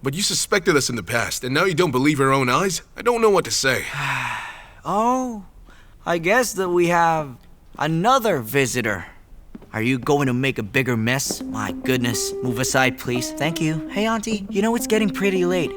But you suspected us in the past, and now you don't believe your own eyes? I don't know what to say. Oh, I guess that we have another visitor. Are you going to make a bigger mess? My goodness. Move aside, please. Thank you. Hey, Auntie, you know it's getting pretty late.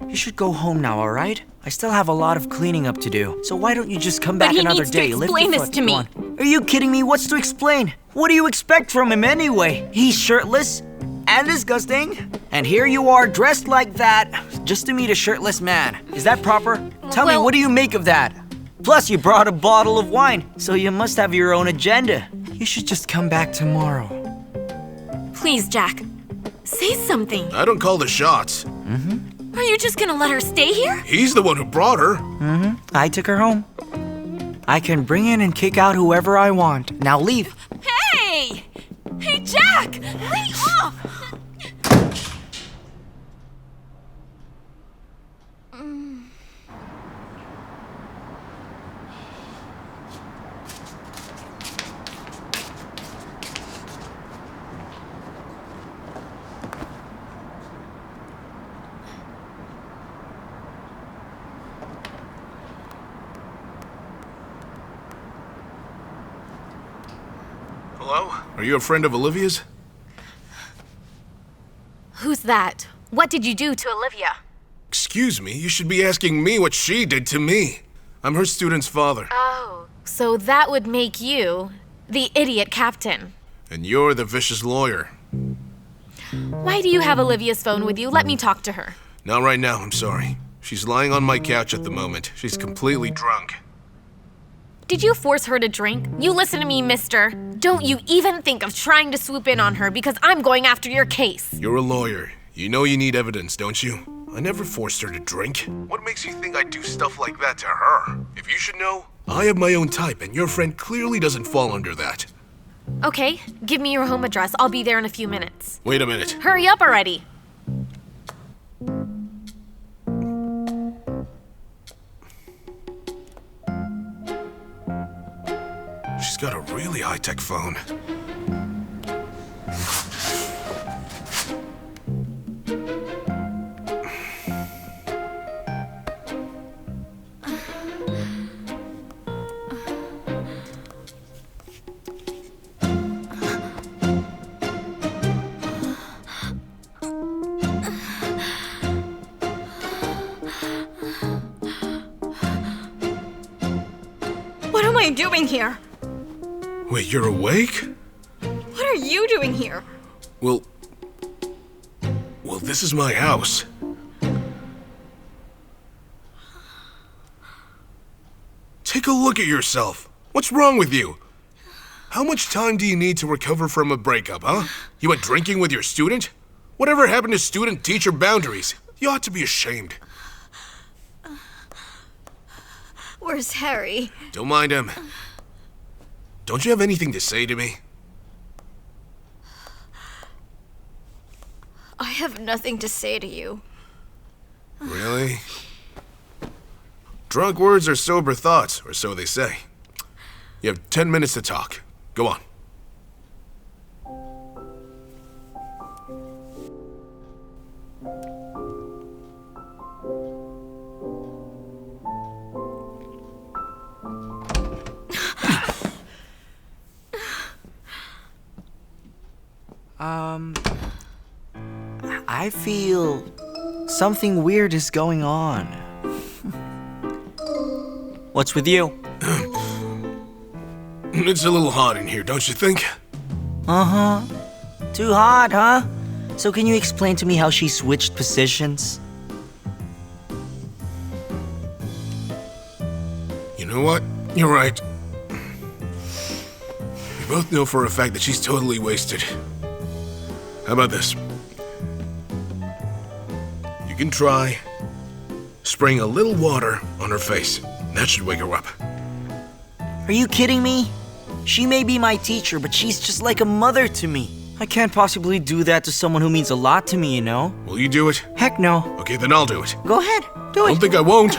You should go home now, all right? I still have a lot of cleaning up to do. So why don't you just come back another day? But he needs to explain this to me. Are you kidding me? What's to explain? What do you expect from him anyway? He's shirtless and disgusting. And here you are dressed like that just to meet a shirtless man. Is that proper? Tell me, what do you make of that? Plus, you brought a bottle of wine, so you must have your own agenda. You should just come back tomorrow. Please, Jack. Say something. I don't call the shots. Are you just gonna let her stay here? He's the one who brought her. I took her home. I can bring in and kick out whoever I want. Now leave. Hey! Hey, Jack! Lay off! Hello? Are you a friend of Olivia's? Who's that? What did you do to Olivia? Excuse me, you should be asking me what she did to me. I'm her student's father. Oh, so that would make you the idiot captain. And you're the vicious lawyer. Why do you have Olivia's phone with you? Let me talk to her. Not right now, I'm sorry. She's lying on my couch at the moment. She's completely drunk. Did you force her to drink? You listen to me, mister. Don't you even think of trying to swoop in on her because I'm going after your case. You're a lawyer. You know you need evidence, don't you? I never forced her to drink. What makes you think I'd do stuff like that to her? If you should know, I have my own type, and your friend clearly doesn't fall under that. Okay, give me your home address. I'll be there in a few minutes. Wait a minute. Hurry up already. She's got a really high-tech phone. What am I doing here? Wait, you're awake? What are you doing here? Well, this is my house. Take a look at yourself. What's wrong with you? How much time do you need to recover from a breakup, huh? You went drinking with your student? Whatever happened to student-teacher boundaries? You ought to be ashamed. Where's Harry? Don't mind him. Don't you have anything to say to me? I have nothing to say to you. Really? Drunk words are sober thoughts, or so they say. You have 10 minutes to talk. Go on. I feel something weird is going on. What's with you? It's a little hot in here, don't you think? Uh-huh. Too hot, huh? So can you explain to me how she switched positions? You know what? You're right. We both know for a fact that she's totally wasted. How about this? You can try spraying a little water on her face. That should wake her up. Are you kidding me? She may be my teacher, but she's just like a mother to me. I can't possibly do that to someone who means a lot to me, you know? Will you do it? Heck no. Okay, then I'll do it. Go ahead, do it. Don't think I won't.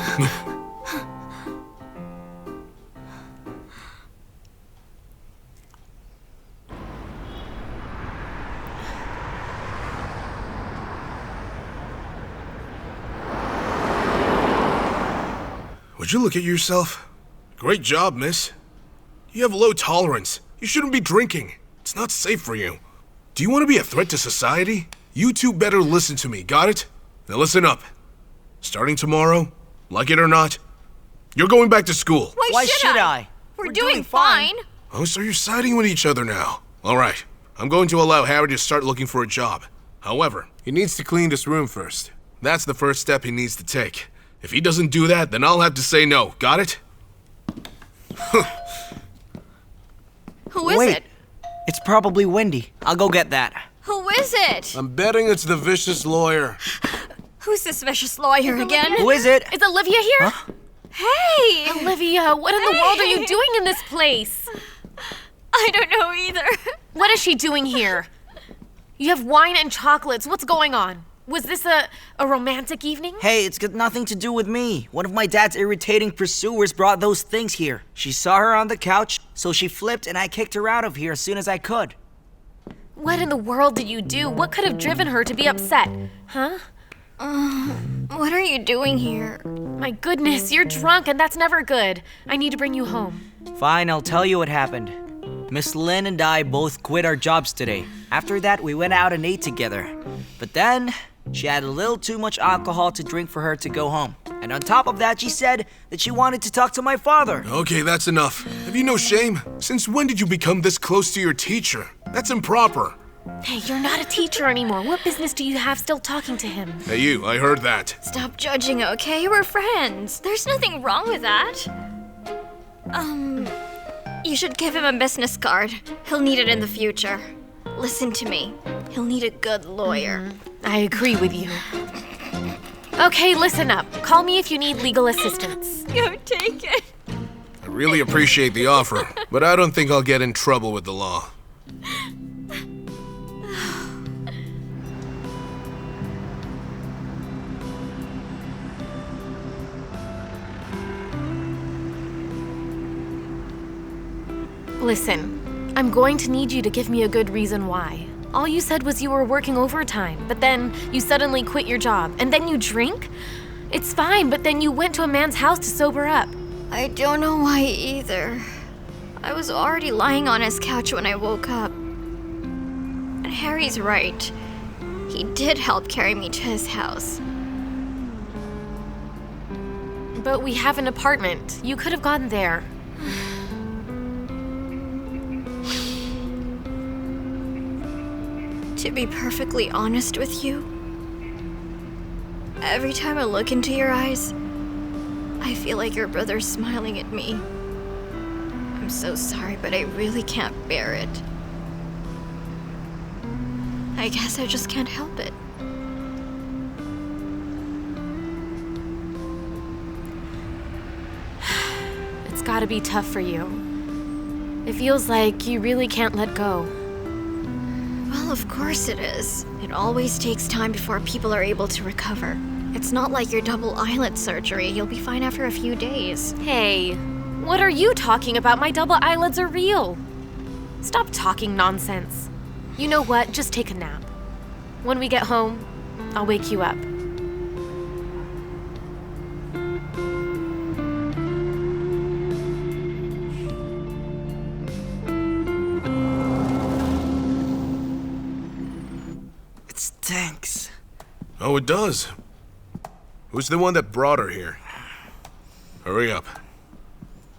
Would you look at yourself? Great job, miss. You have low tolerance. You shouldn't be drinking. It's not safe for you. Do you want to be a threat to society? You two better listen to me, got it? Now listen up. Starting tomorrow, like it or not, you're going back to school. Why should I? We're doing fine. Oh, so you're siding with each other now. All right, I'm going to allow Harry to start looking for a job. However, he needs to clean this room first. That's the first step he needs to take. If he doesn't do that, then I'll have to say no. Got it? Who is Wait. it? It's probably Wendy. I'll go get that. Who is it? I'm betting it's the vicious lawyer. Who's this vicious lawyer again? Who is it? Is Olivia here? Huh? Hey! Olivia, what in the world are you doing in this place? I don't know either. What is she doing here? You have wine and chocolates. What's going on? Was this a romantic evening? Hey, it's got nothing to do with me. One of my dad's irritating pursuers brought those things here. She saw her on the couch, so she flipped and I kicked her out of here as soon as I could. What in the world did you do? What could have driven her to be upset? Huh? What are you doing here? My goodness, you're drunk and that's never good. I need to bring you home. Fine, I'll tell you what happened. Miss Lynn and I both quit our jobs today. After that, we went out and ate together. But then, she had a little too much alcohol to drink for her to go home. And on top of that, she said that she wanted to talk to my father. Okay, that's enough. Have you no shame? Since when did you become this close to your teacher? That's improper. Hey, you're not a teacher anymore. What business do you have still talking to him? Hey, you, I heard that. Stop judging, okay? We're friends. There's nothing wrong with that. You should give him a business card. He'll need it in the future. Listen to me. He'll need a good lawyer. I agree with you. Okay, listen up. Call me if you need legal assistance. Go take it. I really appreciate the offer, but I don't think I'll get in trouble with the law. Listen, I'm going to need you to give me a good reason why. All you said was you were working overtime, but then you suddenly quit your job, and then you drink? It's fine, but then you went to a man's house to sober up. I don't know why either. I was already lying on his couch when I woke up. And Harry's right. He did help carry me to his house. But we have an apartment. You could have gone there. To be perfectly honest with you, every time I look into your eyes, I feel like your brother's smiling at me. I'm so sorry, but I really can't bear it. I guess I just can't help it. It's gotta be tough for you. It feels like you really can't let go. Well, of course it is. It always takes time before people are able to recover. It's not like your double eyelid surgery. You'll be fine after a few days. Hey, what are you talking about? My double eyelids are real. Stop talking nonsense. You know what? Just take a nap. When we get home, I'll wake you up. It stinks. Oh, it does. Who's the one that brought her here? Hurry up.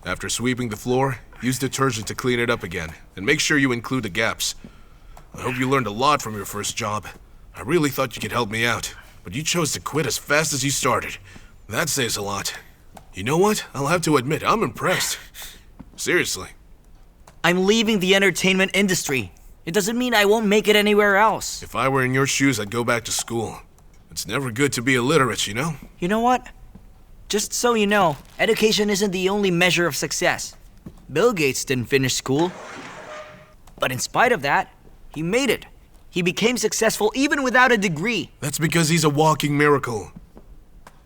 After sweeping the floor, use detergent to clean it up again, and make sure you include the gaps. I hope you learned a lot from your first job. I really thought you could help me out, but you chose to quit as fast as you started. That says a lot. You know what? I'll have to admit, I'm impressed. Seriously. I'm leaving the entertainment industry. It doesn't mean I won't make it anywhere else. If I were in your shoes, I'd go back to school. It's never good to be illiterate, you know? You know what? Just so you know, education isn't the only measure of success. Bill Gates didn't finish school. But in spite of that, he made it. He became successful even without a degree. That's because he's a walking miracle.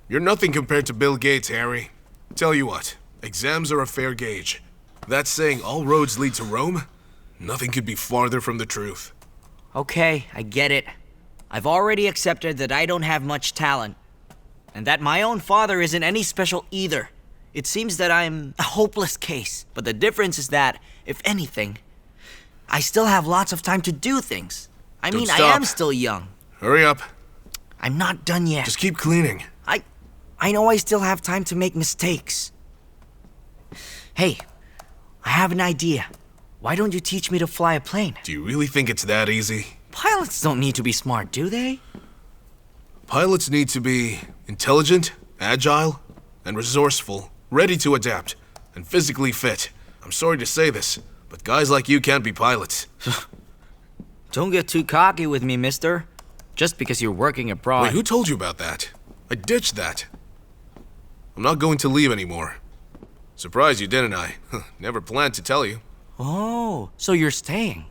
You're nothing compared to Bill Gates, Harry. Tell you what, exams are a fair gauge. That saying, all roads lead to Rome? Nothing could be farther from the truth. Okay, I get it. I've already accepted that I don't have much talent. And that my own father isn't any special either. It seems that I'm a hopeless case, but the difference is that, if anything, I still have lots of time to do things. I Don't mean, I stop. am still young. Hurry up. I'm not done yet. Just keep cleaning. I know I still have time to make mistakes. Hey, I have an idea. Why don't you teach me to fly a plane? Do you really think it's that easy? Pilots don't need to be smart, do they? Pilots need to be intelligent, agile, and resourceful, ready to adapt, and physically fit. I'm sorry to say this, but guys like you can't be pilots. Don't get too cocky with me, mister. Just because you're working abroad. Wait, who told you about that? I ditched that. I'm not going to leave anymore. Surprised you didn't I? Never planned to tell you. Oh, so you're staying.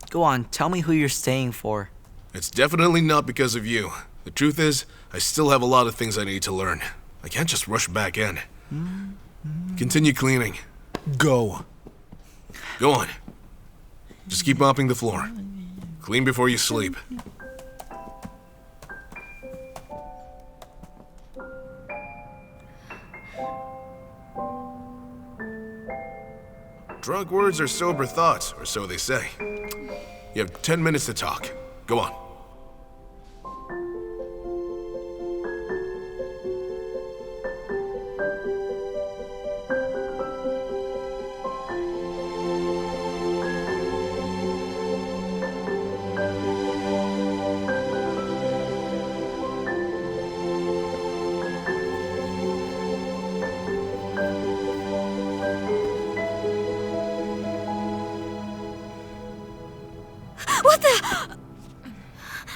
Go on, tell me who you're staying for. It's definitely not because of you. The truth is, I still have a lot of things I need to learn. I can't just rush back in. Continue cleaning. Go. Go on. Just keep mopping the floor. Clean before you sleep. Drunk words are sober thoughts, or so they say. You have 10 minutes to talk. Go on.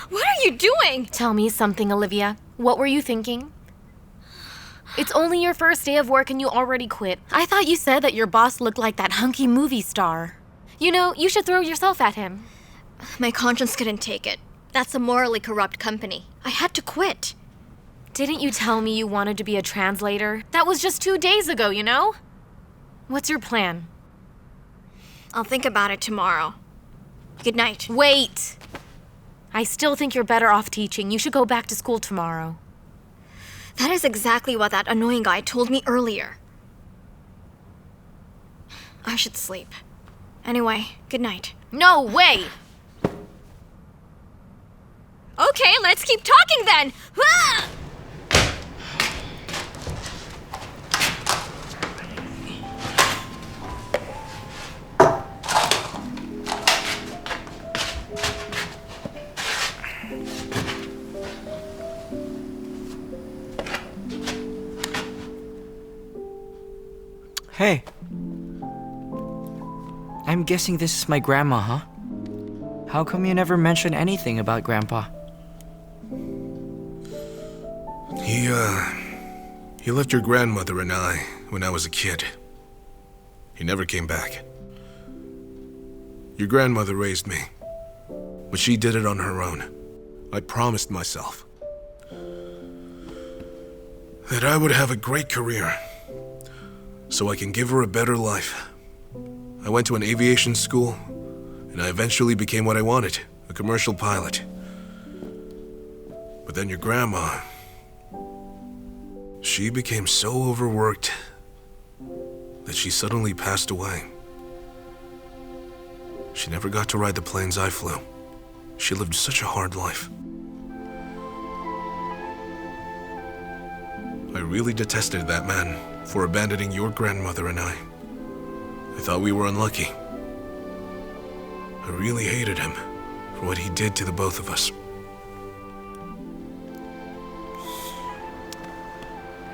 What are you doing? Tell me something, Olivia. What were you thinking? It's only your first day of work and you already quit. I thought you said that your boss looked like that hunky movie star. You know, you should throw yourself at him. My conscience couldn't take it. That's a morally corrupt company. I had to quit. Didn't you tell me you wanted to be a translator? That was just 2 days ago, you know? What's your plan? I'll think about it tomorrow. Good night. Wait! I still think you're better off teaching. You should go back to school tomorrow. That is exactly what that annoying guy told me earlier. I should sleep. Anyway, good night. No way! Okay, let's keep talking then! Ah! Hey. I'm guessing this is my grandma, huh? How come you never mention anything about Grandpa? He left your grandmother and I when I was a kid. He never came back. Your grandmother raised me, but she did it on her own. I promised myself that I would have a great career so I can give her a better life. I went to an aviation school, and I eventually became what I wanted, a commercial pilot. But then your grandma, she became so overworked that she suddenly passed away. She never got to ride the planes I flew. She lived such a hard life. I really detested that man for abandoning your grandmother and I. I thought we were unlucky. I really hated him for what he did to the both of us.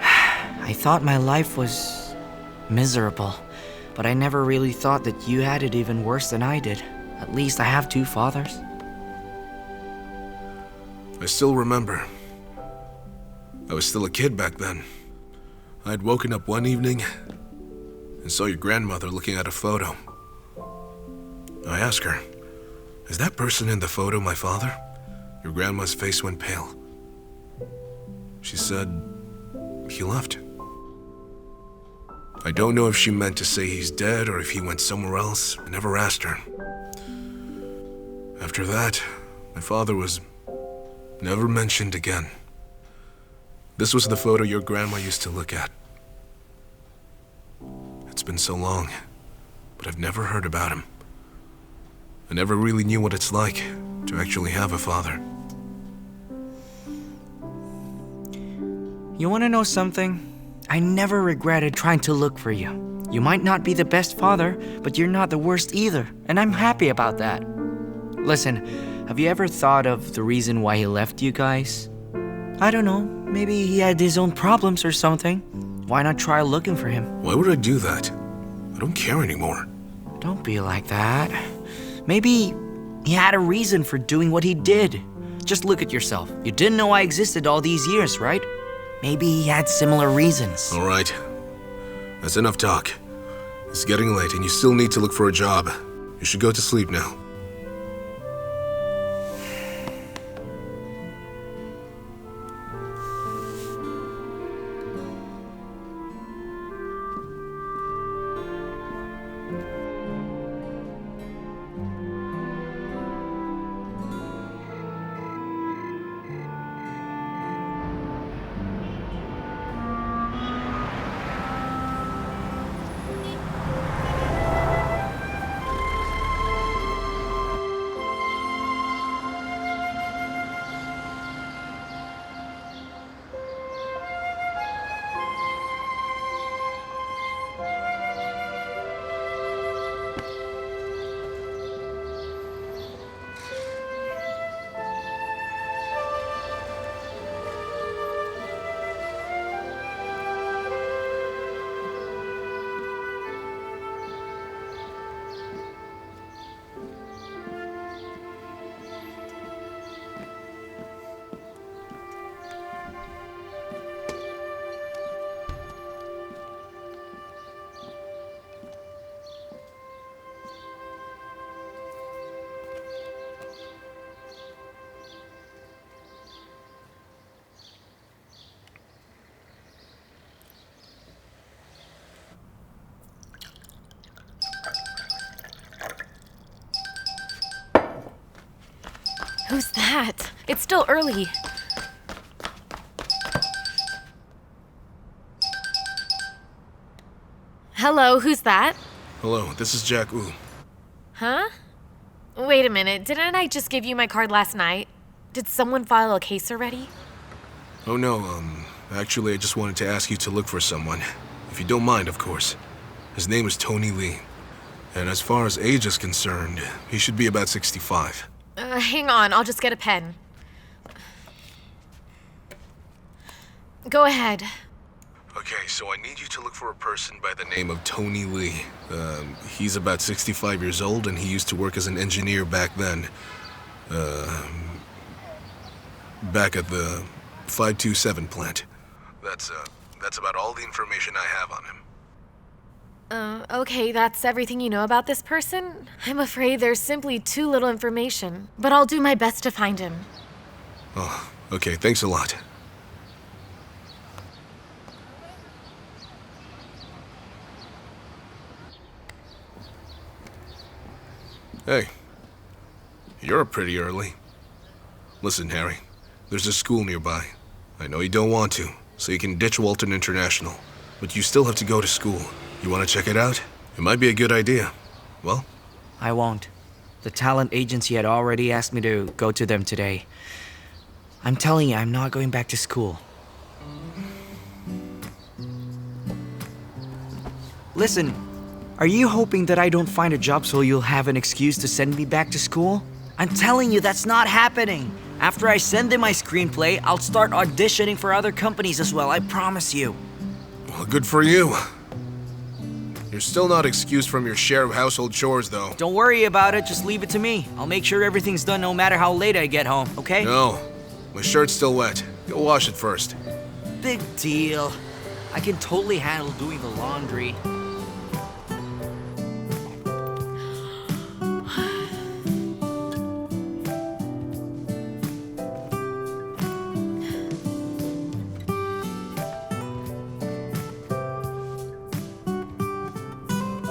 I thought my life was miserable, but I never really thought that you had it even worse than I did. At least I have 2 fathers. I still remember. I was still a kid back then. I had woken up one evening and saw your grandmother looking at a photo. I asked her, "Is that person in the photo my father?" Your grandma's face went pale. She said, "He left." I don't know if she meant to say he's dead or if he went somewhere else. I never asked her. After that, my father was never mentioned again. This was the photo your grandma used to look at. It's been so long, but I've never heard about him. I never really knew what it's like to actually have a father. You want to know something? I never regretted trying to look for you. You might not be the best father, but you're not the worst either, and I'm happy about that. Listen, have you ever thought of the reason why he left you guys? I don't know, maybe he had his own problems or something. Why not try looking for him? Why would I do that? I don't care anymore. Don't be like that. Maybe he had a reason for doing what he did. Just look at yourself. You didn't know I existed all these years, right? Maybe he had similar reasons. All right. That's enough talk. It's getting late and you still need to look for a job. You should go to sleep now. Who's that? It's still early. Hello, who's that? Hello, this is Jack Wu. Huh? Wait a minute, didn't I just give you my card last night? Did someone file a case already? Oh no, actually I just wanted to ask you to look for someone. If you don't mind, of course. His name is Tony Lee. And as far as age is concerned, he should be about 65. Hang on, I'll just get a pen. Go ahead. Okay, so I need you to look for a person by the name of Tony Lee. He's about 65 years old and he used to work as an engineer back then. Back at the 527 plant. That's about all the information I have on him. Okay, that's everything you know about this person? I'm afraid there's simply too little information, but I'll do my best to find him. Oh, okay, thanks a lot. Hey, you're up pretty early. Listen, Harry, there's a school nearby. I know you don't want to, so you can ditch Walton International, but you still have to go to school. You want to check it out? It might be a good idea. Well? I won't. The talent agency had already asked me to go to them today. I'm telling you, I'm not going back to school. Listen, are you hoping that I don't find a job so you'll have an excuse to send me back to school? I'm telling you, that's not happening. After I send in my screenplay, I'll start auditioning for other companies as well, I promise you. Well, good for you. You're still not excused from your share of household chores, though. Don't worry about it, just leave it to me. I'll make sure everything's done no matter how late I get home, okay? No, my shirt's still wet. Go wash it first. Big deal. I can totally handle doing the laundry.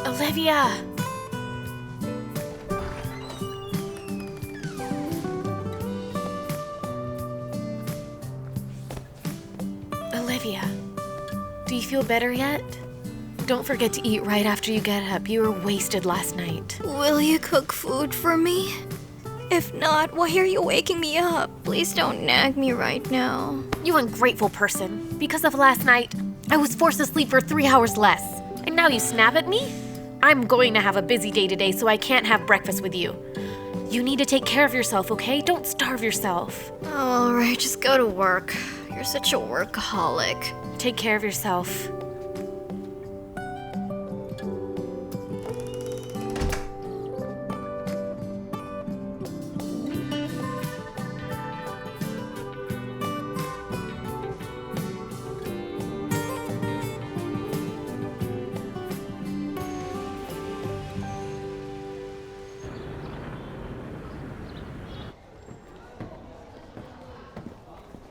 Olivia! Olivia, do you feel better yet? Don't forget to eat right after you get up. You were wasted last night. Will you cook food for me? If not, why are you waking me up? Please don't nag me right now. You ungrateful person. Because of last night, I was forced to sleep for 3 hours less. And now you snap at me? I'm going to have a busy day today, so I can't have breakfast with you. You need to take care of yourself, okay? Don't starve yourself. All right, just go to work. You're such a workaholic. Take care of yourself.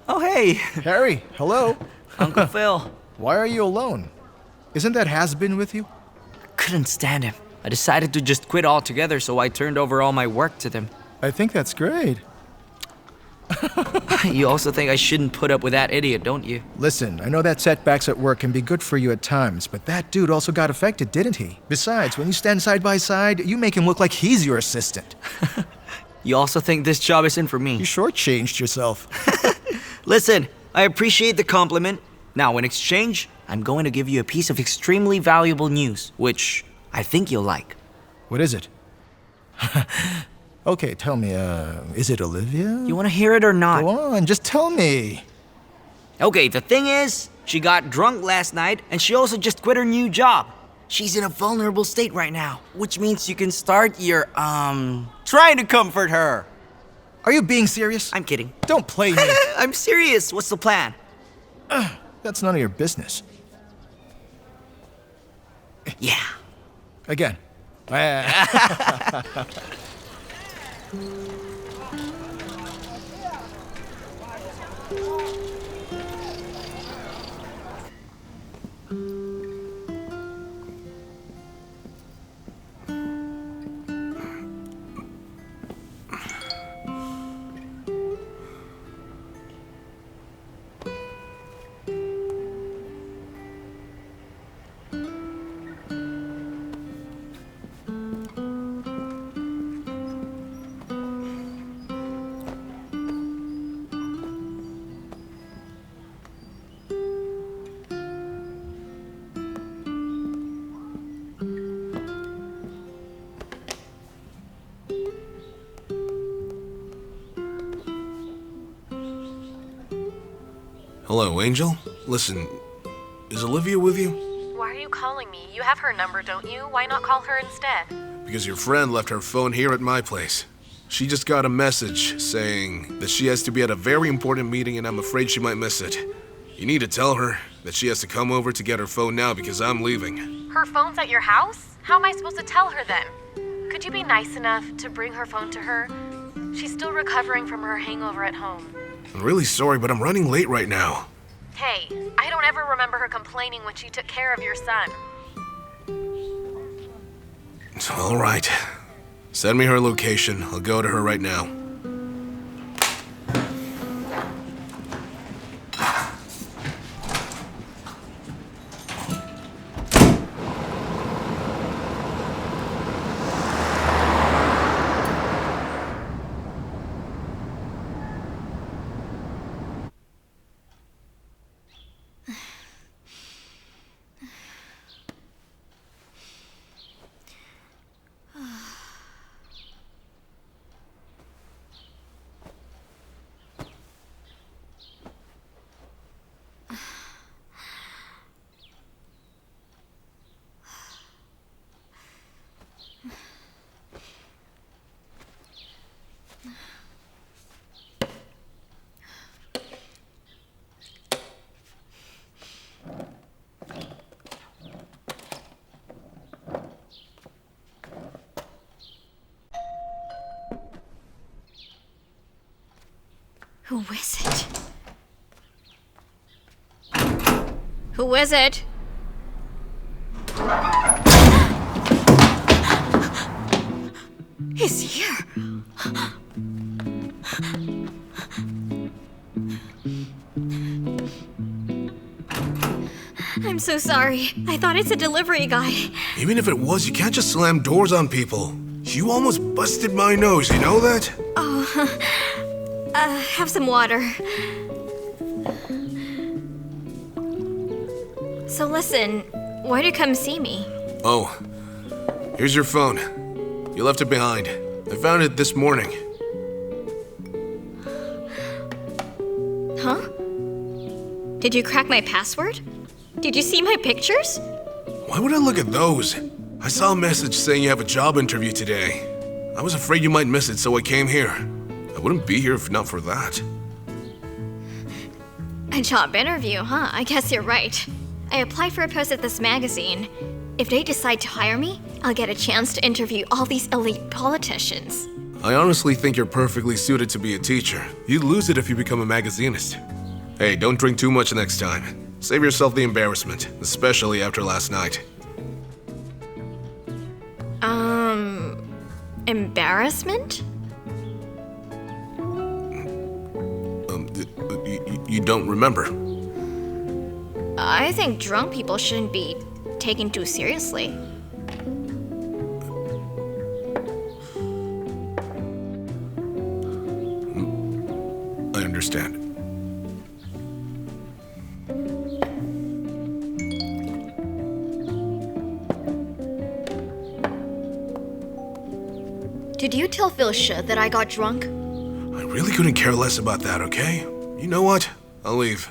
Oh, hey, Harry, hello. Uncle Phil. Why are you alone? Isn't that has-been with you? Couldn't stand him. I decided to just quit altogether, so I turned over all my work to them. I think that's great. You also think I shouldn't put up with that idiot, don't you? Listen, I know that setbacks at work can be good for you at times, but that dude also got affected, didn't he? Besides, when you stand side by side, you make him look like he's your assistant. You also think this job isn't for me? You shortchanged yourself. Listen, I appreciate the compliment. Now, in exchange, I'm going to give you a piece of extremely valuable news, which I think you'll like. What is it? Okay, tell me, is it Olivia? You want to hear it or not? Go on, just tell me. Okay, the thing is, she got drunk last night, and she also just quit her new job. She's in a vulnerable state right now, which means you can start your, trying to comfort her. Are you being serious? I'm kidding. Don't play me. I'm serious. What's the plan? That's none of your business. Yeah. Again. Hello, Angel. Listen, is Olivia with you? Why are you calling me? You have her number, don't you? Why not call her instead? Because your friend left her phone here at my place. She just got a message saying that she has to be at a very important meeting and I'm afraid she might miss it. You need to tell her that she has to come over to get her phone now because I'm leaving. Her phone's at your house? How am I supposed to tell her then? Could you be nice enough to bring her phone to her? She's still recovering from her hangover at home. I'm really sorry, but I'm running late right now. Hey, I don't ever remember her complaining when she took care of your son. All right. Send me her location. I'll go to her right now. Who is it? Who is it? He's here. I'm so sorry. I thought it's a delivery guy. Even if it was, you can't just slam doors on people. You almost busted my nose, you know that? Have some water. So listen, why'd you come see me? Oh, here's your phone. You left it behind. I found it this morning. Huh? Did you crack my password? Did you see my pictures? Why would I look at those? I saw a message saying you have a job interview today. I was afraid you might miss it, so I came here. I wouldn't be here if not for that. A job interview, huh? I guess you're right. I applied for a post at this magazine. If they decide to hire me, I'll get a chance to interview all these elite politicians. I honestly think you're perfectly suited to be a teacher. You'd lose it if you become a magazinist. Hey, don't drink too much next time. Save yourself the embarrassment, especially after last night. Embarrassment? You don't remember? I think drunk people shouldn't be taken too seriously. I understand. Did you tell Phil Shi that I got drunk? I really couldn't care less about that, okay? You know what? I'll leave.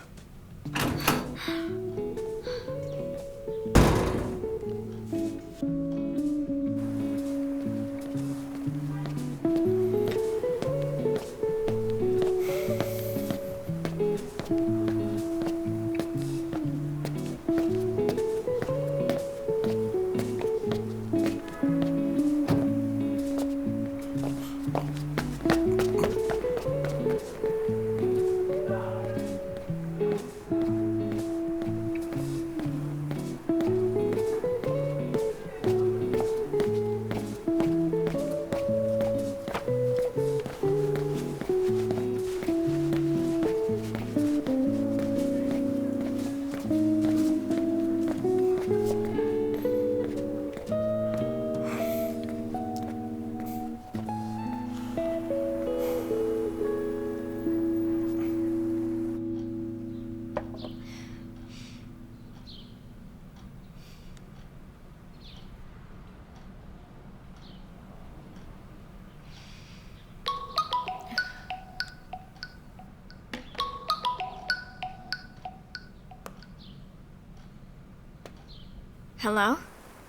Hello?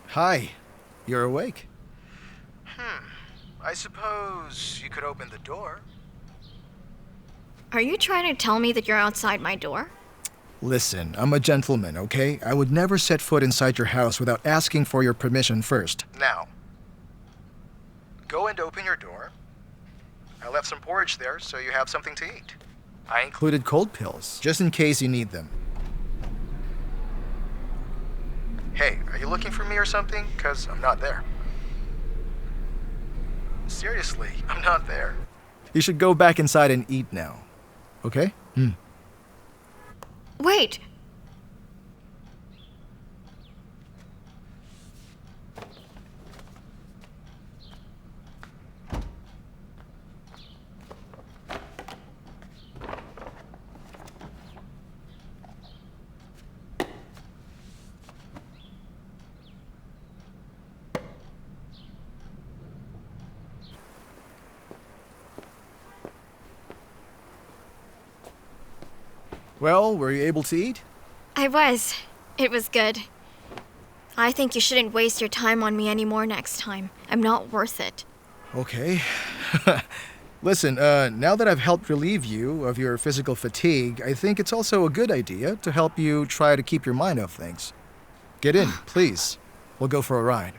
Hi. You're awake? I suppose you could open the door. Are you trying to tell me that you're outside my door? Listen, I'm a gentleman, okay? I would never set foot inside your house without asking for your permission first. Now, go and open your door. I left some porridge there so you have something to eat. I included cold pills, just in case you need them. Hey, are you looking for me or something? 'Cause I'm not there. Seriously, I'm not there. You should go back inside and eat now. Okay? Wait! Well, were you able to eat? I was. It was good. I think you shouldn't waste your time on me anymore next time. I'm not worth it. Okay. Listen, now that I've helped relieve you of your physical fatigue, I think it's also a good idea to help you try to keep your mind off things. Get in, please. We'll go for a ride.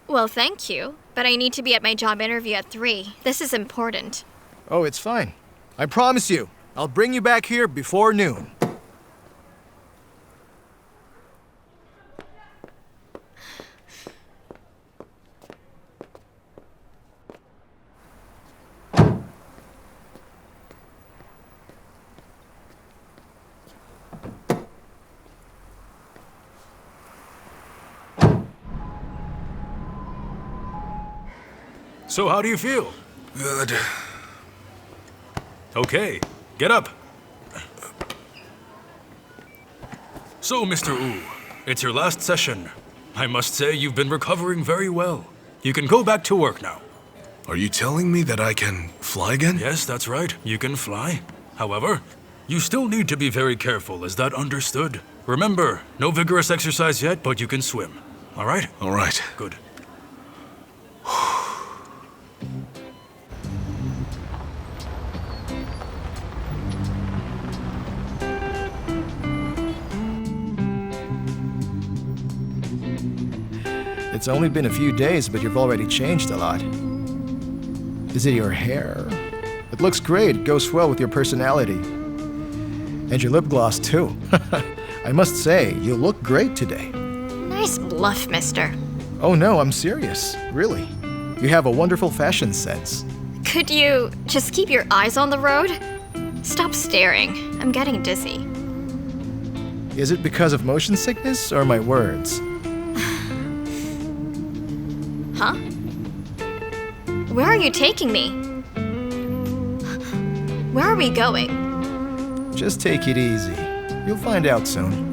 Well, thank you, but I need to be at my job interview at 3. This is important. Oh, it's fine. I promise you, I'll bring you back here before noon. So how do you feel? Good. Okay, get up. So, Mr. Wu, it's your last session. I must say you've been recovering very well. You can go back to work now. Are you telling me that I can fly again? Yes, that's right. You can fly. However, you still need to be very careful. Is that understood? Remember, no vigorous exercise yet, but you can swim. All right? All right. Good. It's only been a few days, but you've already changed a lot. Is it your hair? It looks great. It goes well with your personality. And your lip gloss, too. I must say, you look great today. Nice bluff, mister. Oh no, I'm serious. Really. You have a wonderful fashion sense. Could you just keep your eyes on the road? Stop staring. I'm getting dizzy. Is it because of motion sickness or my words? Huh? Where are you taking me? Where are we going? Just take it easy. You'll find out soon.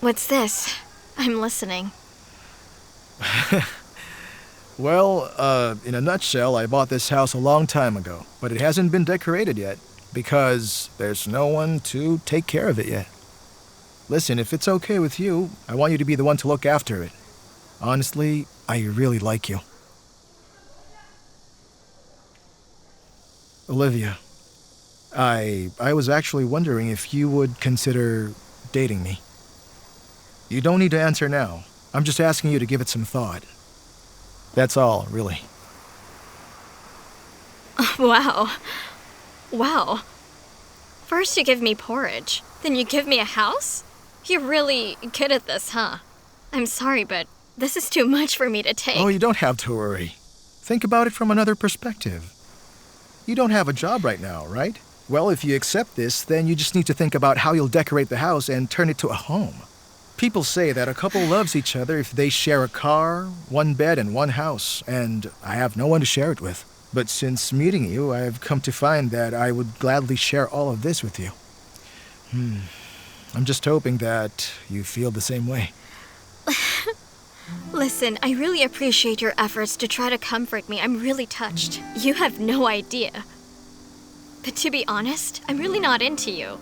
What's this? I'm listening. Well, in a nutshell, I bought this house a long time ago, but it hasn't been decorated yet because there's no one to take care of it yet. Listen, if it's okay with you, I want you to be the one to look after it. Honestly, I really like you. Olivia, I was actually wondering if you would consider dating me. You don't need to answer now. I'm just asking you to give it some thought. That's all, really. Wow. Wow. First you give me porridge, then you give me a house? You're really good at this, huh? I'm sorry, but this is too much for me to take. Oh, you don't have to worry. Think about it from another perspective. You don't have a job right now, right? Well, if you accept this, then you just need to think about how you'll decorate the house and turn it to a home. People say that a couple loves each other if they share a car, one bed, and one house, and I have no one to share it with. But since meeting you, I've come to find that I would gladly share all of this with you. I'm just hoping that you feel the same way. Listen, I really appreciate your efforts to try to comfort me. I'm really touched. You have no idea. But to be honest, I'm really not into you.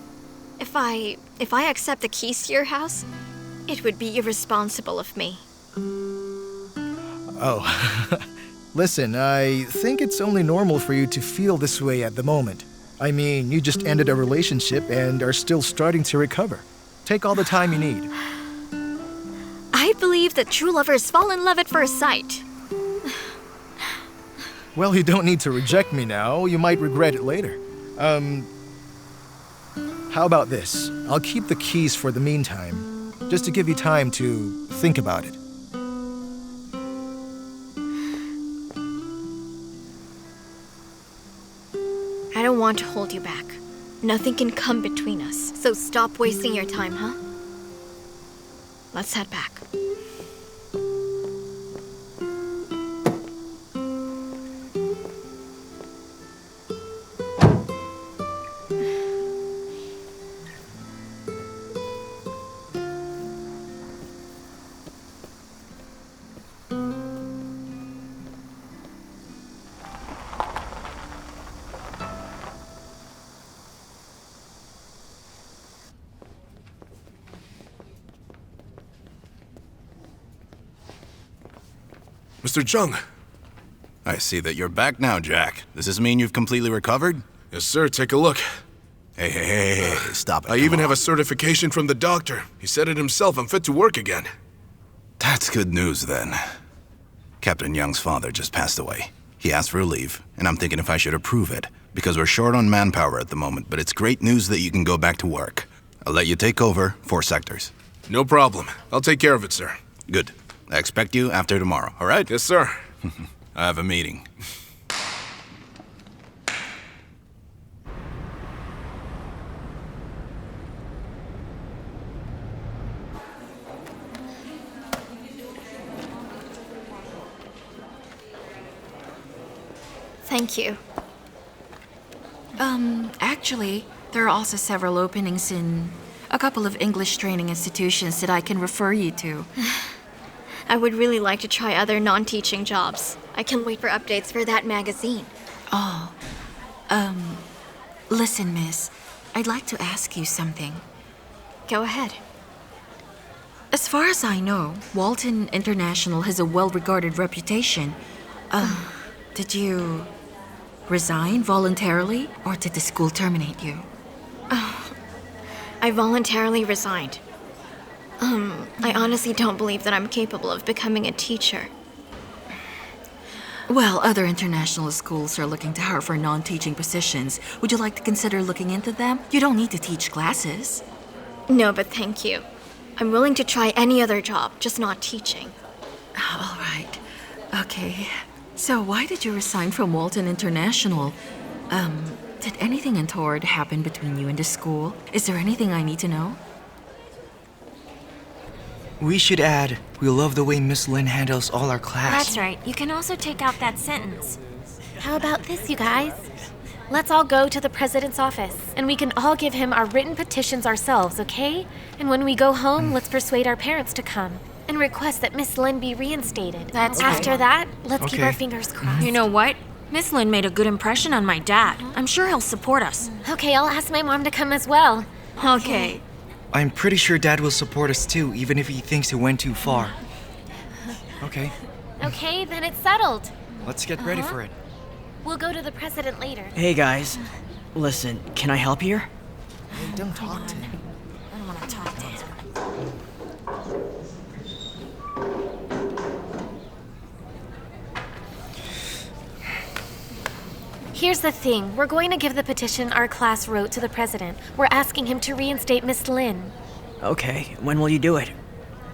If I accept the keys to your house, it would be irresponsible of me. Oh, listen, I think it's only normal for you to feel this way at the moment. I mean, you just ended a relationship and are still starting to recover. Take all the time you need. I believe that true lovers fall in love at first sight. Well, you don't need to reject me now. You might regret it later. How about this? I'll keep the keys for the meantime, just to give you time to think about it. I don't want to hold you back. Nothing can come between us, so stop wasting your time, huh? Let's head back. Mr. Chung. I see that you're back now, Jack. Does this mean you've completely recovered? Yes, sir. Take a look. Hey, stop it. I even have a certification from the doctor. He said it himself. I'm fit to work again. That's good news, then. Captain Young's father just passed away. He asked for leave, and I'm thinking if I should approve it, because we're short on manpower at the moment, but it's great news that you can go back to work. I'll let you take over 4 sectors. No problem. I'll take care of it, sir. Good. I expect you after tomorrow, all right? Yes, sir. I have a meeting. Thank you. Actually, there are also several openings in a couple of English training institutions that I can refer you to. I would really like to try other non-teaching jobs. I can wait for updates for that magazine. Listen, miss, I'd like to ask you something. Go ahead. As far as I know, Walton International has a well-regarded reputation. Did you resign voluntarily, or did the school terminate you? I voluntarily resigned. I honestly don't believe that I'm capable of becoming a teacher. Well, other international schools are looking to hire for non-teaching positions. Would you like to consider looking into them? You don't need to teach classes. No, but thank you. I'm willing to try any other job, just not teaching. All right. Okay. So why did you resign from Walton International? Did anything untoward happen between you and the school? Is there anything I need to know? We should add, we love the way Miss Lin handles all our class. That's right. You can also take out that sentence. How about this, you guys? Let's all go to the president's office, and we can all give him our written petitions ourselves, okay? And when we go home, let's persuade our parents to come and request that Miss Lin be reinstated. That's After right. that, let's keep Okay. our fingers crossed. You know what? Miss Lin made a good impression on my dad. I'm sure he'll support us. Okay, I'll ask my mom to come as well. Okay. I'm pretty sure Dad will support us too, even if he thinks it went too far. Okay, Okay, then it's settled. let's get ready for it. We'll go to the president later. Hey guys, listen, can I help here? Don't talk to him. I don't want to talk to him. Here's the thing. We're going to give the petition our class wrote to the president. We're asking him to reinstate Miss Lin. Okay, when will you do it?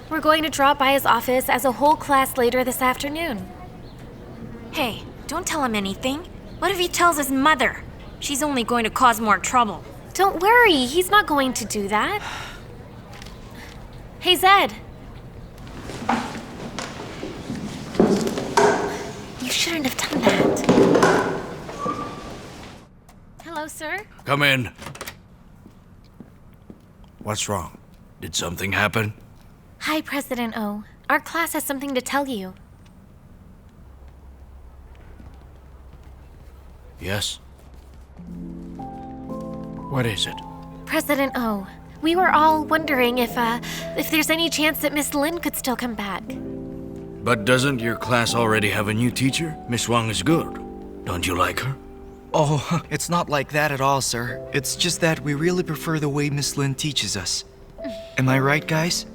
We're going to drop by his office as a whole class later this afternoon. Hey, don't tell him anything. What if he tells his mother? She's only going to cause more trouble. Don't worry, he's not going to do that. Hey, Zed. You shouldn't have done that. Hello, sir. Come in. What's wrong? Did something happen? Hi, President O. Our class has something to tell you. Yes. What is it? President O, we were all wondering if there's any chance that Miss Lin could still come back. But doesn't your class already have a new teacher? Miss Wang is good. Don't you like her? Oh, it's not like that at all, sir. It's just that we really prefer the way Miss Lin teaches us. Am I right, guys?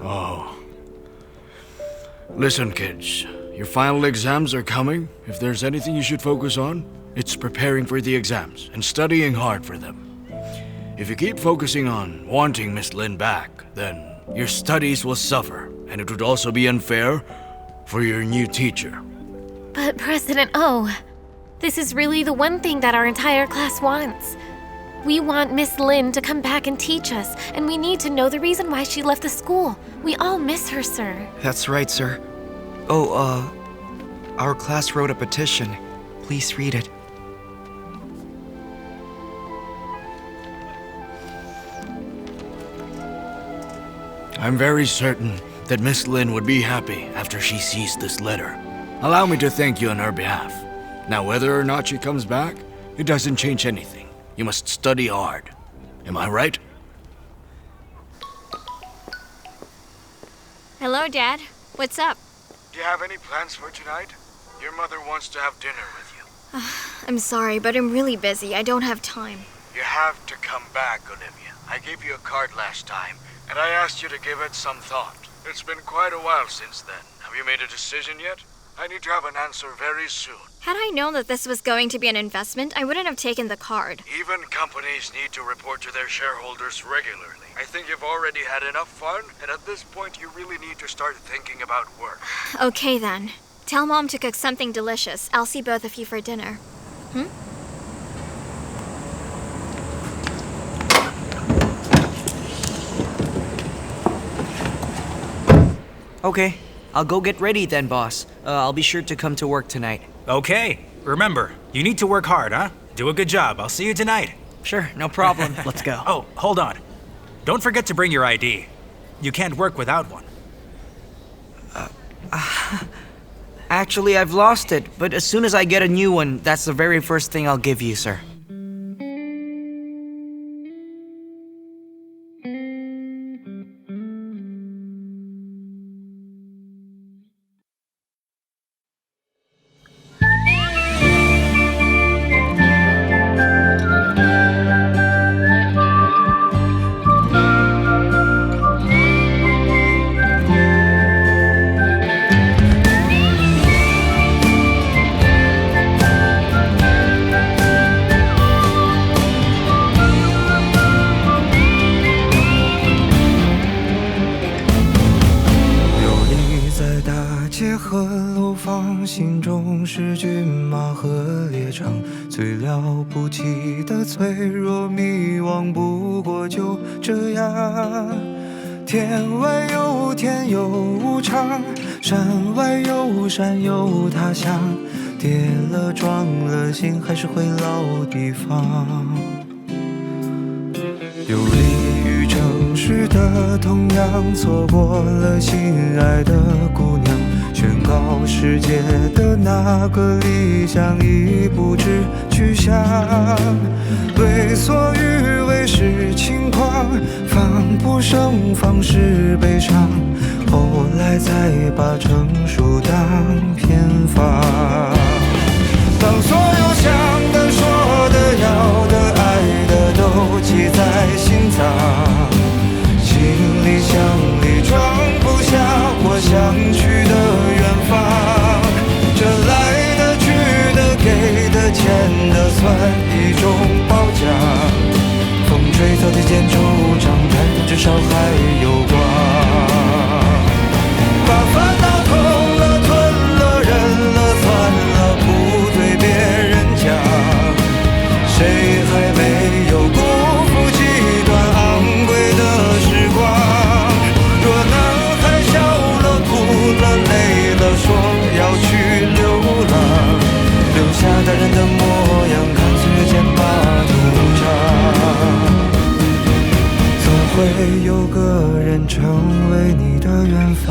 Oh. Listen, kids. Your final exams are coming. If there's anything you should focus on, it's preparing for the exams and studying hard for them. If you keep focusing on wanting Miss Lin back, then your studies will suffer, and it would also be unfair for your new teacher. But President O, this is really the one thing that our entire class wants. We want Miss Lin to come back and teach us, and we need to know the reason why she left the school. We all miss her, sir. That's right, sir. Oh, our class wrote a petition. Please read it. I'm very certain that Miss Lin would be happy after she sees this letter. Allow me to thank you on her behalf. Now, whether or not she comes back, it doesn't change anything. You must study hard. Am I right? Hello, Dad. What's up? Do you have any plans for tonight? Your mother wants to have dinner with you. I'm sorry, but I'm really busy. I don't have time. You have to come back, Olivia. I gave you a card last time, and I asked you to give it some thought. It's been quite a while since then. Have you made a decision yet? I need to have an answer very soon. Had I known that this was going to be an investment, I wouldn't have taken the card. Even companies need to report to their shareholders regularly. I think you've already had enough fun, and at this point you really need to start thinking about work. Okay then. Tell Mom to cook something delicious. I'll see both of you for dinner. Okay, I'll go get ready then, boss. I'll be sure to come to work tonight. Okay. Remember, you need to work hard, huh? Do a good job. I'll see you tonight. Sure, no problem. Let's go. Oh, hold on. Don't forget to bring your ID. You can't work without one. Actually, I've lost it, but as soon as I get a new one, that's the very first thing I'll give you, sir.和楼房，心中是骏马和猎场，最了不起的脆弱迷惘，不过就这样。天外有天有无常，山外有山有他乡，跌了撞了心还是回老地方。有利于城市的同样，错过了心爱的姑娘，宣告世界的那个理想已不知去向。为所欲为是轻狂，防不胜防是悲伤，后来才把成熟当偏方。当所有想的说的要的爱的都记在心脏，行李箱里装不下我想去的远方。这来的去的给的欠的算一种褒奖，风吹草低见惆怅，抬头至少还有光。把烦恼吞了吞了忍了算了，不对别人讲，谁还没有辜负几段昂贵的时光。若男孩笑了哭了累了说要去流浪，留下大人的模样，看岁月剑拔弩张，总会有个人成为你的远方。